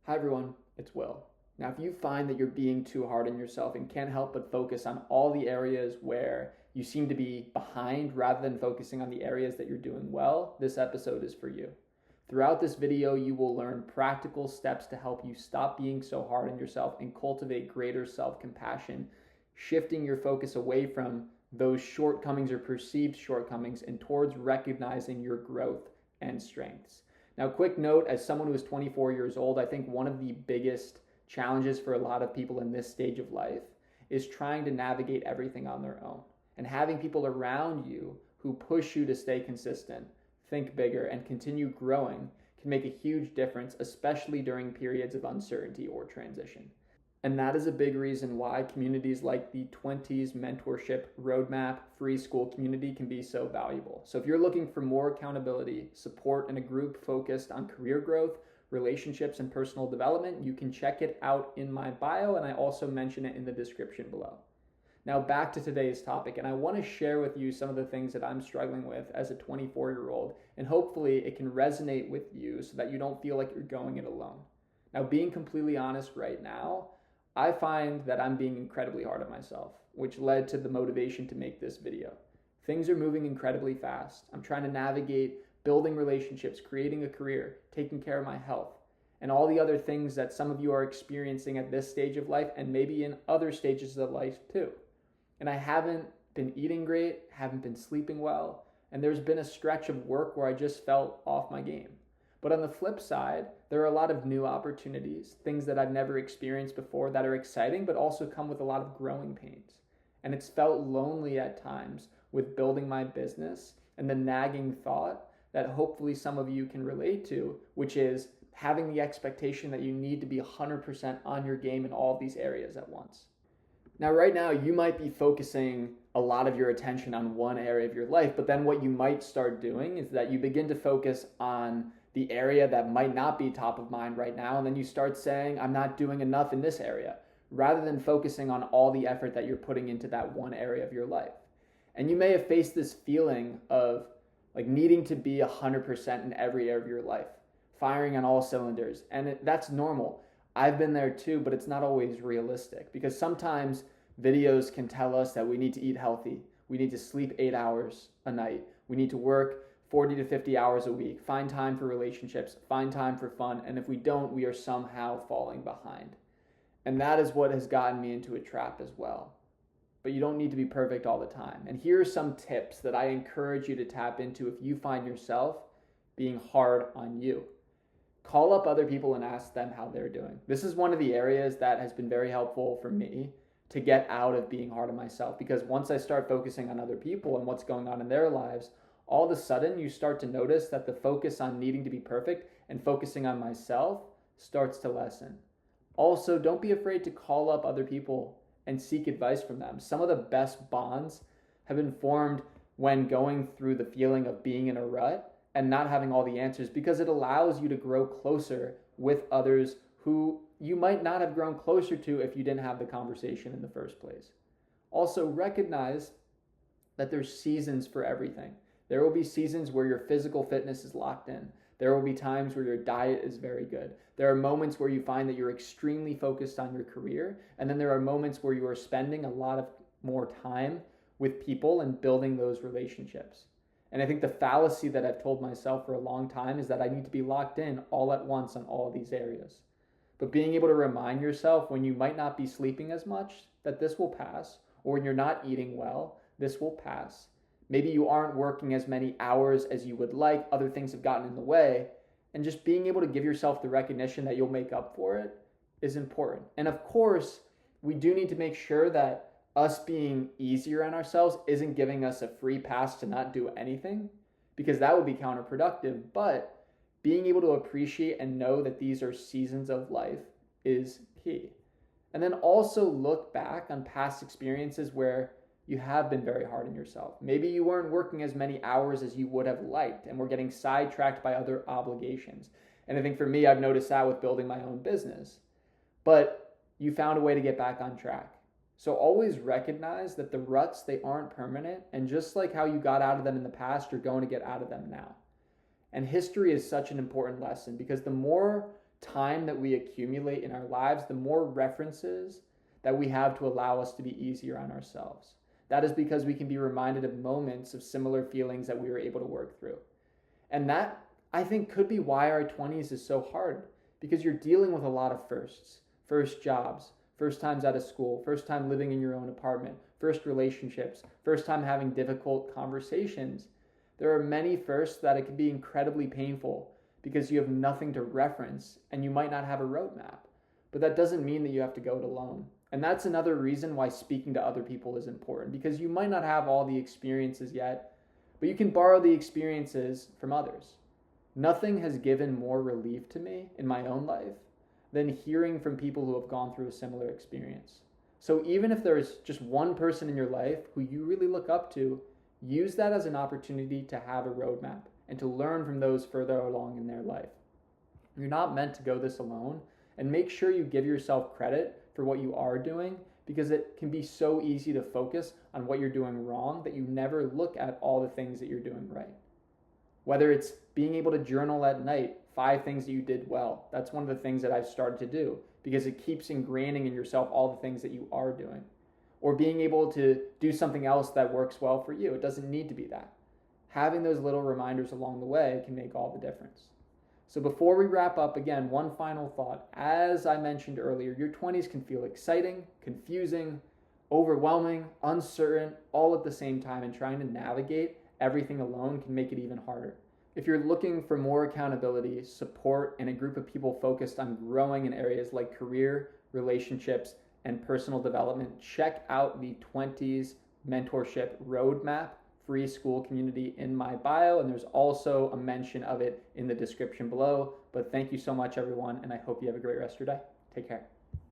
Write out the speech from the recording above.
Hi everyone, it's Will. Now, if you find that you're being too hard on yourself and can't help but focus on all the areas where you seem to be behind rather than focusing on the areas that you're doing well, this episode is for you. Throughout this video, you will learn practical steps to help you stop being so hard on yourself and cultivate greater self-compassion, shifting your focus away from those shortcomings or perceived shortcomings and towards recognizing your growth and strengths. Now, quick note, as someone who is 24 years old, I think one of the biggest challenges for a lot of people in this stage of life is trying to navigate everything on their own. And having people around you who push you to stay consistent, think bigger, and continue growing can make a huge difference, especially during periods of uncertainty or transition. And that is a big reason why communities like the 20s Mentorship Roadmap Free School community can be so valuable. So if you're looking for more accountability, support, and a group focused on career growth, relationships, and personal development, you can check it out in my bio, and I also mention it in the description below. Now back to today's topic, and I want to share with you some of the things that I'm struggling with as a 24-year-old, and hopefully it can resonate with you so that you don't feel like you're going it alone. Now, being completely honest right now, I find that I'm being incredibly hard on myself, which led to the motivation to make this video. Things are moving incredibly fast. I'm trying to navigate building relationships, creating a career, taking care of my health, and all the other things that some of you are experiencing at this stage of life and maybe in other stages of life too. And I haven't been eating great, haven't been sleeping well, and there's been a stretch of work where I just felt off my game. But on the flip side, there are a lot of new opportunities, things that I've never experienced before that are exciting, but also come with a lot of growing pains. And it's felt lonely at times with building my business and the nagging thought that hopefully some of you can relate to, which is having the expectation that you need to be 100% on your game in all of these areas at once. Now, right now, you might be focusing a lot of your attention on one area of your life, but then what you might start doing is that you begin to focus on the area that might not be top of mind right now, and then you start saying, I'm not doing enough in this area, rather than focusing on all the effort that you're putting into that one area of your life. And you may have faced this feeling of like needing to be 100% in every area of your life, firing on all cylinders, and that's normal. I've been there too, but it's not always realistic because sometimes videos can tell us that we need to eat healthy, we need to sleep 8 hours a night, we need to work 40 to 50 hours a week, find time for relationships, find time for fun, and if we don't, we are somehow falling behind. And that is what has gotten me into a trap as well. But you don't need to be perfect all the time. And here are some tips that I encourage you to tap into if you find yourself being hard on you. Call up other people and ask them how they're doing. This is one of the areas that has been very helpful for me to get out of being hard on myself, because once I start focusing on other people and what's going on in their lives, all of a sudden you start to notice that the focus on needing to be perfect and focusing on myself starts to lessen. Also, don't be afraid to call up other people and seek advice from them. Some of the best bonds have been formed when going through the feeling of being in a rut and not having all the answers, because it allows you to grow closer with others who you might not have grown closer to if you didn't have the conversation in the first place. Also, recognize that there's seasons for everything. There will be seasons where your physical fitness is locked in. There will be times where your diet is very good. There are moments where you find that you're extremely focused on your career. And then there are moments where you are spending a lot of more time with people and building those relationships. And I think the fallacy that I've told myself for a long time is that I need to be locked in all at once on all of these areas. But being able to remind yourself when you might not be sleeping as much that this will pass, or when you're not eating well, this will pass. Maybe you aren't working as many hours as you would like, other things have gotten in the way, and just being able to give yourself the recognition that you'll make up for it is important. And of course, we do need to make sure that us being easier on ourselves isn't giving us a free pass to not do anything, because that would be counterproductive. But being able to appreciate and know that these are seasons of life is key. And then also look back on past experiences where you have been very hard on yourself. Maybe you weren't working as many hours as you would have liked and were getting sidetracked by other obligations. And I think for me, I've noticed that with building my own business. But you found a way to get back on track. So always recognize that the ruts, they aren't permanent. And just like how you got out of them in the past, you're going to get out of them now. And history is such an important lesson, because the more time that we accumulate in our lives, the more references that we have to allow us to be easier on ourselves. That is because we can be reminded of moments of similar feelings that we were able to work through. And that, I think, could be why our 20s is so hard, because you're dealing with a lot of firsts. First jobs, first times out of school, first time living in your own apartment, first relationships, first time having difficult conversations. There are many firsts that it can be incredibly painful because you have nothing to reference and you might not have a roadmap. But that doesn't mean that you have to go it alone. And that's another reason why speaking to other people is important, because you might not have all the experiences yet, but you can borrow the experiences from others. Nothing has given more relief to me in my own life than hearing from people who have gone through a similar experience. So even if there's just one person in your life who you really look up to, use that as an opportunity to have a roadmap and to learn from those further along in their life. You're not meant to go this alone, and make sure you give yourself credit for what you are doing, because it can be so easy to focus on what you're doing wrong that you never look at all the things that you're doing right. Whether it's being able to journal at night, 5 things that you did well. That's one of the things that I've started to do, because it keeps ingraining in yourself all the things that you are doing. Or being able to do something else that works well for you. It doesn't need to be that. Having those little reminders along the way can make all the difference. So before we wrap up, again, one final thought. As I mentioned earlier, your 20s can feel exciting, confusing, overwhelming, uncertain, all at the same time, and trying to navigate everything alone can make it even harder. If you're looking for more accountability, support, and a group of people focused on growing in areas like career, relationships, and personal development, check out the 20s Mentorship Roadmap free school community in my bio, and there's also a mention of it in the description below. But thank you so much, everyone, and I hope you have a great rest of your day. Take care.